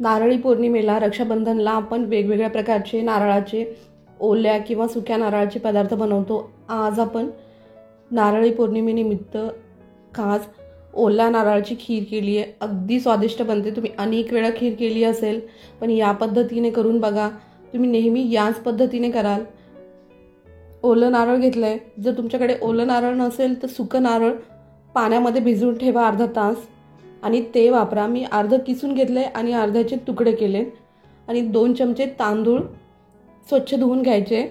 नारळी पौर्णिमेला रक्षाबंधनला आपण वेगवेगळ्या प्रकारचे नारळाचे ओल्या किंवा सुक्या नारळाचे पदार्थ बनवतो। आज आपण नारळी पौर्णिमेनिमित्त खास ओल्या नारळाची खीर केली आहे। अगदी स्वादिष्ट बनते। तुम्ही अनेक वेळा खीर केली असेल, पण या पद्धतीने करून बघा। तुम्ही नेहमी याच पद्धतीने कराल। ओलं नारळ घेतलंय। जर तुमच्याकडे ओलं नारळ नसेल तर सुकं नारळ पाण्यामध्ये भिजवून ठेवा अर्धा तास आणि ते वापरा। मी अर्ध किसून घेतले आणि अर्ध्याचे तुकडे केले आणि 2 चमचे तांदूळ स्वच्छ धुवून घ्यायचे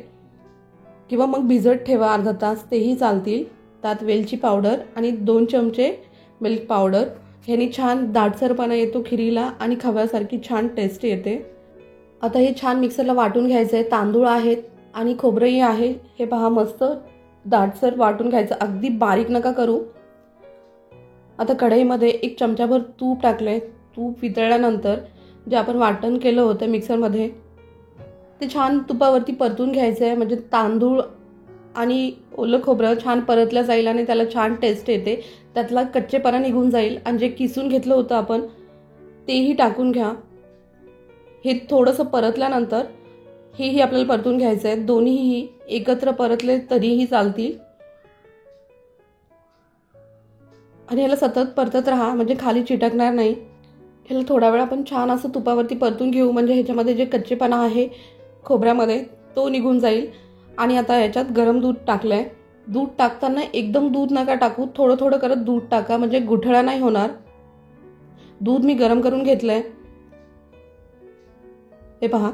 किंवा मग भिजत ठेवा अर्धा तास, तेही चालतील। त्यात वेलची पावडर आणि 2 चमचे मिल्क पावडर। ह्याने छान दाटसरपणा येतो खिरीला आणि खव्यासारखी छान टेस्ट येते। आता हे छान मिक्सरला वाटून घ्यायचं आहे। तांदूळ आहेत आणि खोबरंही आहे। हे पहा मस्त दाटसर वाटून घ्यायचं, अगदी बारीक नका करू। आता कढईमध्ये 1 चमचाभर तूप टाकले। तूप वितळल्यानंतर जे आपण वाटण केलं होतं मिक्सरमध्ये ते छान तुपावरती परतून घ्यायचं आहे, म्हणजे तांदूळ आणि ओलं खोबरं छान परतलं जाईल आणि त्याला छान टेस्ट येते। त्यातला कच्चेपणा निघून जाईल आणि जे किसून घेतलं होतं आपण तेही टाकून घ्या। हे थोडंसं परतल्यानंतर हेही आपल्याला परतून घ्यायचं आहे। दोन्हीही एकत्र परतले तरीही चालतील आणि याला सतत परतत राहा, म्हणजे खाली चिटकणार नाही। ह्याला थोडा वेळ आपण छान असं तुपावरती परतून घेऊ, म्हणजे ह्याच्यामध्ये जे कच्चेपणा आहे खोबऱ्यामध्ये तो निघून जाईल। आणि आता याच्यात गरम दूध टाकलंय। दूध टाकताना एकदम दूध नका टाकू, थोडं थोडं करत दूध टाका, म्हणजे गुठळ्या नाही होणार। दूध मी गरम करून घेतलंय। हे पहा,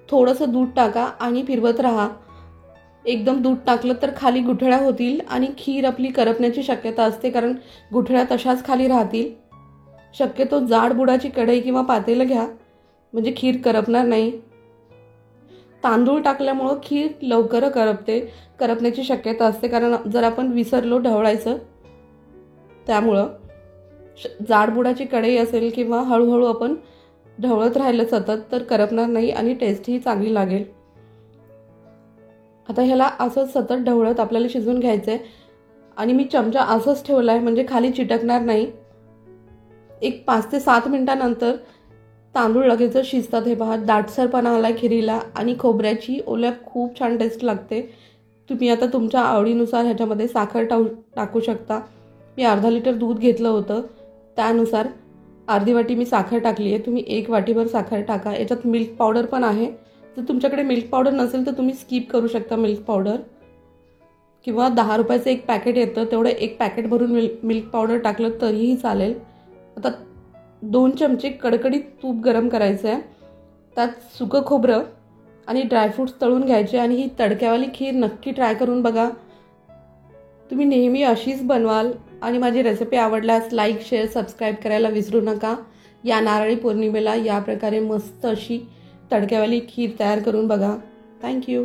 थोडंसं दूध टाका आणि फिरवत राहा। एकदम दूध टाकलं तर खाली गुठळ्या होतील आणि खीर आपली करपण्याची शक्यता असते, कारण गुठळ्या तशाच खाली राहतील। शक्यतो जाड बुडाची कढई किंवा पातेलं घ्या, म्हणजे खीर करपणार नाही। तांदूळ टाकल्यामुळं खीर लवकर करपण्याची शक्यता असते, कारण जर आपण विसरलो ढवळायचं त्यामुळं। जाड बुडाची कढई असेल किंवा हळूहळू आपण ढवळत राहिलं सतत तर करपणार नाही आणि टेस्टही चांगली लागेल। आता ह्याला असं सतत ढवळत आपल्याला शिजवून घ्यायचं आहे आणि मी चमचा असंच ठेवला आहे, म्हणजे खाली चिटकणार नाही। एक 5 ते 7 मिनिटांनंतर तांदूळ लगेच शिजतात। हे पहा, दाटसरपणा आला खिरीला आणि खोबऱ्याची ओल्या खूप छान टेस्ट लागते। तुम्ही आता तुमच्या आवडीनुसार ह्याच्यामध्ये साखर टाकू शकता। मी अर्धा लिटर दूध घेतलं होतं, त्यानुसार अर्धी वाटी मी साखर टाकली आहे। तुम्ही 1 वाटीभर साखर टाका। याच्यात मिल्क पावडर पण आहे। जर तुमच्याकडे मिल्क पावडर नसेल तर तुम्ही स्किप करू शकता मिल्क पावडर, किंवा 10 रुपयाचं एक पॅकेट येतं, तेवढं 1 पॅकेट भरून मिल्क पावडर टाकलं तरीही चालेल। आता 2 चमचे कडकडीत तूप गरम करायचं आहे। त्यात सुकं खोबरं आणि ड्रायफ्रूट्स तळून घ्यायचे आणि ही तडक्यावाली खीर नक्की ट्राय करून बघा। तुम्ही नेहमी अशीच बनवाल आणि माझी रेसिपी आवडल्यास लाईक, शेअर, सबस्क्राईब करायला विसरू नका। या नारळी पौर्णिमेला या प्रकारे मस्त अशी तडक्यावाली खीर तयार करून बघा। थँक्यू।